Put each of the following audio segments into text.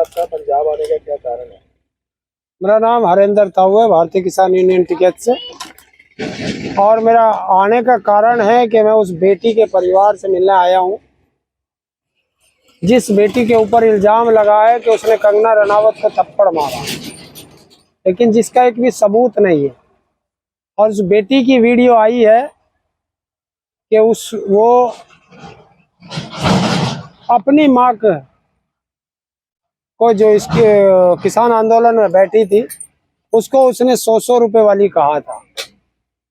आपका पंजाब आने का क्या कारण है? मेरा नाम हरेंद्र ताऊ है, भारतीय किसान यूनियन टिकैत से। और मेरा आने का कारण है कि मैं उस बेटी के परिवार से मिलने आया हूं, जिस बेटी के ऊपर इल्जाम लगा है कि उसने कंगना रनावत को थप्पड़ मारा, लेकिन जिसका एक भी सबूत नहीं है। और उस बेटी की वीडियो आई है कि वो अपनी माँ को, जो इसके किसान आंदोलन में बैठी थी, उसको उसने 100 रुपए वाली कहा था।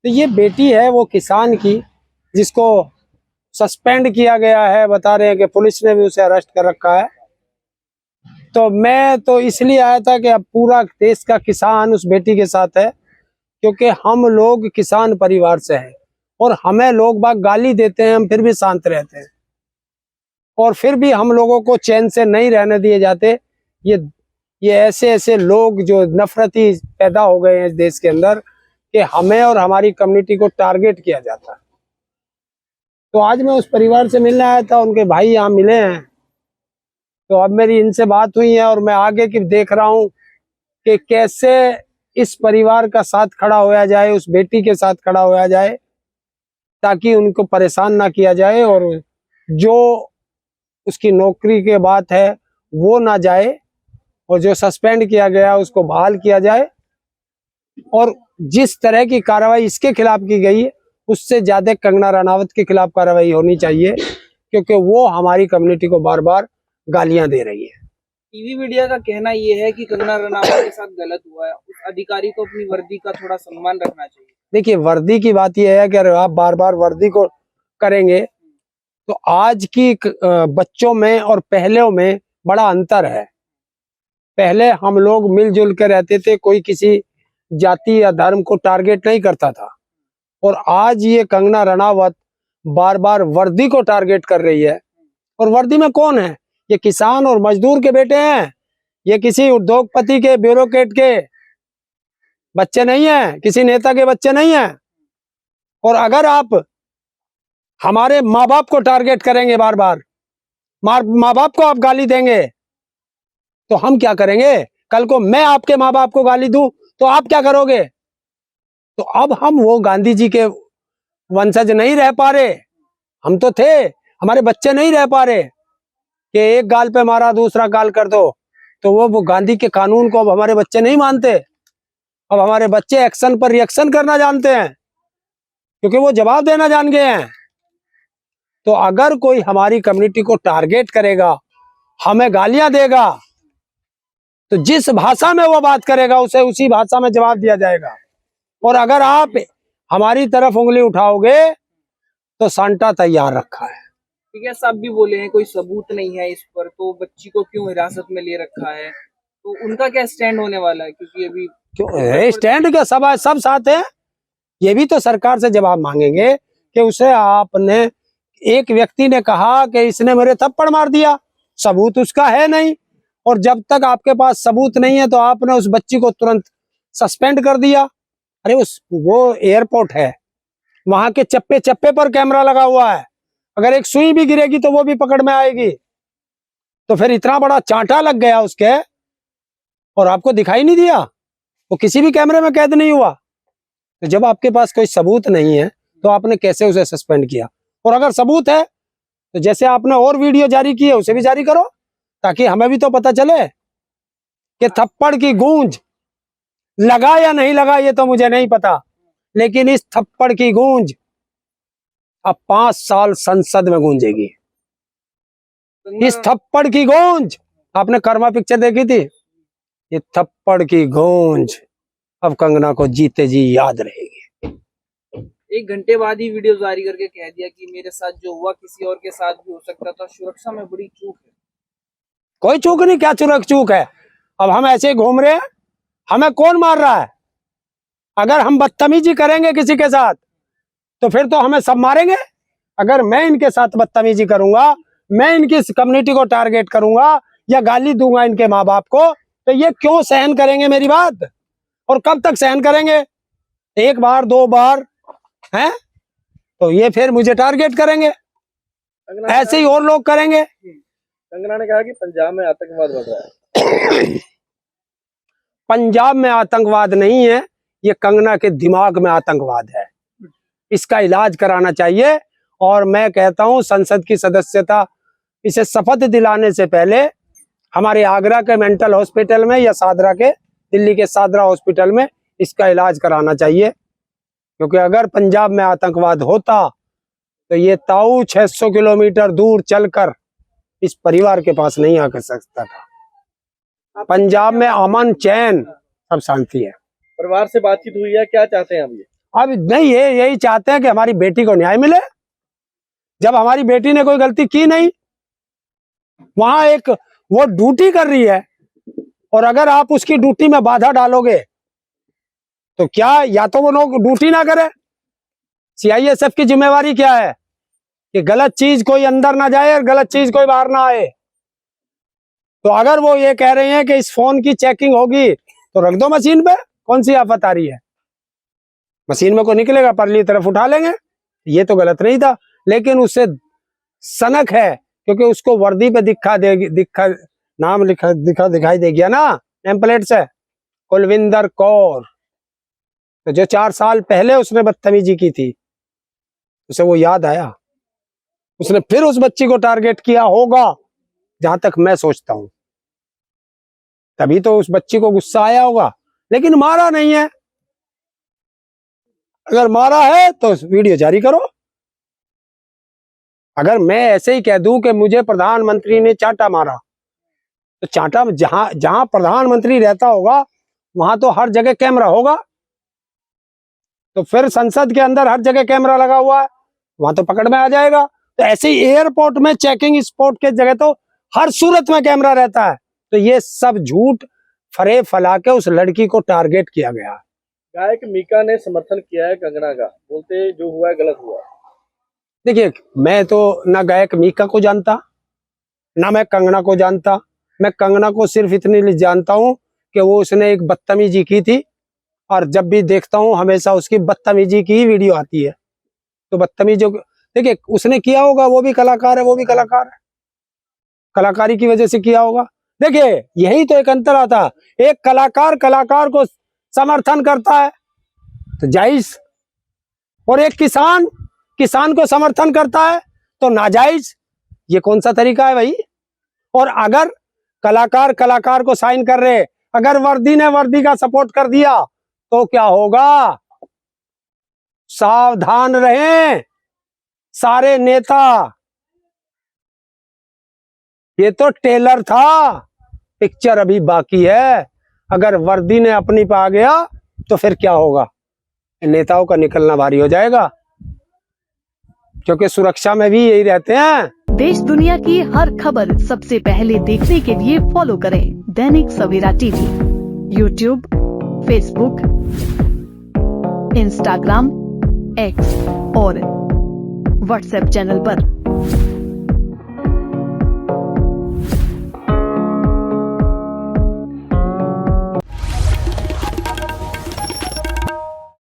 तो ये बेटी है वो किसान की, जिसको सस्पेंड किया गया है। बता रहे हैं कि पुलिस ने भी उसे अरेस्ट कर रखा है। तो मैं तो इसलिए आया था कि अब पूरा देश का किसान उस बेटी के साथ है, क्योंकि हम लोग किसान परिवार से हैं और हमें लोग बाग गाली देते हैं, हम फिर भी शांत रहते हैं। और फिर भी हम लोगों को चैन से नहीं रहने दिए जाते। ये ऐसे ऐसे लोग जो नफरती पैदा हो गए हैं इस देश के अंदर, कि हमें और हमारी कम्युनिटी को टारगेट किया जाता है। तो आज मैं उस परिवार से मिलने आया था, उनके भाई यहाँ मिले हैं। तो अब मेरी इनसे बात हुई है और मैं आगे की देख रहा हूँ कि कैसे इस परिवार का साथ खड़ा होया जाए, उस बेटी के साथ खड़ा होया जाए, ताकि उनको परेशान ना किया जाए और जो उसकी नौकरी के बात है वो ना जाए, और जो सस्पेंड किया गया उसको बहाल किया जाए। और जिस तरह की कार्रवाई इसके खिलाफ की गई है, उससे ज्यादा कंगना रनावत के खिलाफ कार्रवाई होनी चाहिए, क्योंकि वो हमारी कम्युनिटी को बार बार गालियां दे रही है। टीवी मीडिया का कहना ये है कि कंगना रनावत के साथ गलत हुआ है, उस अधिकारी को अपनी वर्दी का थोड़ा सम्मान रखना चाहिए। देखिए, वर्दी की बात यह है कि अगर आप बार बार वर्दी को करेंगे तो आज की बच्चों में और पहले में बड़ा अंतर है। पहले हम लोग मिलजुल के रहते थे, कोई किसी जाति या धर्म को टारगेट नहीं करता था। और आज ये कंगना रनावत बार बार वर्दी को टारगेट कर रही है। और वर्दी में कौन है? ये किसान और मजदूर के बेटे हैं। ये किसी उद्योगपति के, ब्यूरोक्रेट के बच्चे नहीं हैं, किसी नेता के बच्चे नहीं हैं। और अगर आप हमारे माँ बाप को टारगेट करेंगे, बार बार माँ बाप को आप गाली देंगे, तो हम क्या करेंगे? कल को मैं आपके माँ बाप को गाली दूं तो आप क्या करोगे? तो अब हम वो गांधी जी के वंशज नहीं रह पा रहे। हम तो थे, हमारे बच्चे नहीं रह पा रहे कि एक गाल पे मारा दूसरा गाल कर दो। तो वो गांधी के कानून को अब हमारे बच्चे नहीं मानते। अब हमारे बच्चे एक्शन पर रिएक्शन करना जानते हैं, क्योंकि वो जवाब देना जान गए हैं। तो अगर कोई हमारी कम्युनिटी को टारगेट करेगा, हमें गालियां देगा, तो जिस भाषा में वो बात करेगा उसे उसी भाषा में जवाब दिया जाएगा। और अगर आप हमारी तरफ उंगली उठाओगे तो सांटा तैयार रखा है। ठीक है, साहब भी बोले हैं कोई सबूत नहीं है इस पर, तो बच्ची को क्यों हिरासत में ले रखा है, तो उनका क्या स्टैंड होने वाला है? क्योंकि अभी क्यों स्टैंड क्या, सब साथ है। ये भी तो सरकार से जवाब मांगेंगे कि उसे आपने, एक व्यक्ति ने कहा कि इसने मेरे थप्पड़ मार दिया, सबूत उसका है नहीं। और जब तक आपके पास सबूत नहीं है तो आपने उस बच्ची को तुरंत सस्पेंड कर दिया। अरे वो एयरपोर्ट है, वहां के चप्पे चप्पे पर कैमरा लगा हुआ है। अगर एक सुई भी गिरेगी तो वो भी पकड़ में आएगी। तो फिर इतना बड़ा चांटा लग गया उसके और आपको दिखाई नहीं दिया, वो किसी भी कैमरे में कैद नहीं हुआ। तो जब आपके पास कोई सबूत नहीं है तो आपने कैसे उसे सस्पेंड किया? और अगर सबूत है तो जैसे आपने और वीडियो जारी की है उसे भी जारी करो, ताकि हमें भी तो पता चले कि थप्पड़ की गूंज लगा या नहीं लगा, ये तो मुझे नहीं पता, लेकिन इस थप्पड़ की गूंज अब 5 साल संसद में गूंजेगी। इस थप्पड़ की गूंज, आपने कर्मा पिक्चर देखी थी? ये थप्पड़ की गूंज अब कंगना को जीते जी याद रहेगी। 1 घंटे बाद ही वीडियो जारी करके कह दिया कि मेरे साथ जो हुआ किसी और के साथ भी हो सकता था, सुरक्षा में बड़ी चूक है। कोई चूक नहीं, क्या चूक है? अब हम ऐसे ही घूम रहे हैं, हमें कौन मार रहा है? अगर हम बदतमीजी करेंगे किसी के साथ तो फिर तो हमें सब मारेंगे। अगर मैं इनके साथ बदतमीजी करूंगा, मैं इनकी कम्युनिटी को टारगेट करूंगा या गाली दूंगा इनके माँ बाप को, तो ये क्यों सहन करेंगे मेरी बात? और कब तक सहन करेंगे? 1 बार 2 बार हैं तो ये फिर मुझे टारगेट करेंगे, ऐसे ही और लोग करेंगे। कंगना ने कहा कि पंजाब में आतंकवाद बढ़ रहा है। पंजाब में आतंकवाद नहीं है, ये कंगना के दिमाग में आतंकवाद है। इसका इलाज कराना चाहिए। और मैं कहता हूं संसद की सदस्यता, इसे शपथ दिलाने से पहले हमारे आगरा के मेंटल हॉस्पिटल में या सादरा के, दिल्ली के सादरा हॉस्पिटल में इसका इलाज कराना चाहिए। क्योंकि अगर पंजाब में आतंकवाद होता तो ये ताऊ 600 किलोमीटर दूर चलकर इस परिवार के पास नहीं आकर सकता था। पंजाब में अमन चैन सब शांति है। परिवार से बातचीत हुई है, क्या चाहते हैं अब ये? अब नहीं, ये यही चाहते हैं कि हमारी बेटी को न्याय मिले। जब हमारी बेटी ने कोई गलती की नहीं, वहां एक वो ड्यूटी कर रही है, और अगर आप उसकी ड्यूटी में बाधा डालोगे तो क्या, या तो वो लोग ड्यूटी ना करे। सीआईएसएफ की जिम्मेवारी क्या है कि गलत चीज कोई अंदर ना जाए और गलत चीज कोई बाहर ना आए। तो अगर वो ये कह रहे हैं कि इस फोन की चेकिंग होगी तो रख दो मशीन पे, कौन सी आफत आ रही है? मशीन में को निकलेगा, परली तरफ उठा लेंगे। ये तो गलत नहीं था, लेकिन उससे सनक है क्योंकि उसको वर्दी पे नाम दिखाई दे गया ना, नेम प्लेट से, कुलविंदर कौर। तो जो 4 साल पहले उसने बदतमीजी की थी, उसे वो याद आया, उसने फिर उस बच्ची को टारगेट किया होगा, जहां तक मैं सोचता हूं। तभी तो उस बच्ची को गुस्सा आया होगा, लेकिन मारा नहीं है। अगर मारा है तो वीडियो जारी करो। अगर मैं ऐसे ही कह दूं कि मुझे प्रधानमंत्री ने चांटा मारा, तो चांटा जहां प्रधानमंत्री रहता होगा वहां तो हर जगह कैमरा होगा। तो फिर संसद के अंदर हर जगह कैमरा लगा हुआ है, वहां तो पकड़ में आ जाएगा। तो ऐसे ही एयरपोर्ट में चेकिंग स्पॉट के जगह तो हर सूरत में कैमरा रहता है। तो ये सब झूठ फरे फैला के उस लड़की को टारगेट किया गया। गायक मीका ने समर्थन किया है कंगना का, बोलते जो हुआ है गलत हुआ। देखिए, मैं तो ना गायक मीका को जानता, ना मैं कंगना को जानता। मैं कंगना को सिर्फ इतनी जानता हूं कि वो उसने एक बदतमीजी की थी, और जब भी देखता हूं हमेशा उसकी बदतमीजी की ही वीडियो आती है। तो बदतमीजी, देखिए उसने किया होगा, वो भी कलाकार है, वो भी कलाकार है, कलाकारी की वजह से किया होगा। देखिए यही तो एक अंतर आता है, एक कलाकार कलाकार को समर्थन करता है तो जायज, और एक किसान को समर्थन करता है तो नाजायज। ये कौन सा तरीका है भाई? और अगर कलाकार को साइन कर रहे, अगर वर्दी ने वर्दी का सपोर्ट कर दिया तो क्या होगा? सावधान रहें सारे नेता। ये तो टेलर था, पिक्चर अभी बाकी है। अगर वर्दी ने अपनी पे आ गया तो फिर क्या होगा? नेताओं का निकलना भारी हो जाएगा, क्योंकि सुरक्षा में भी यही रहते हैं। देश दुनिया की हर खबर सबसे पहले देखने के लिए फॉलो करें Dainik Savera TV, YouTube, Facebook, Instagram, X और व्हाट्सएप चैनल पर।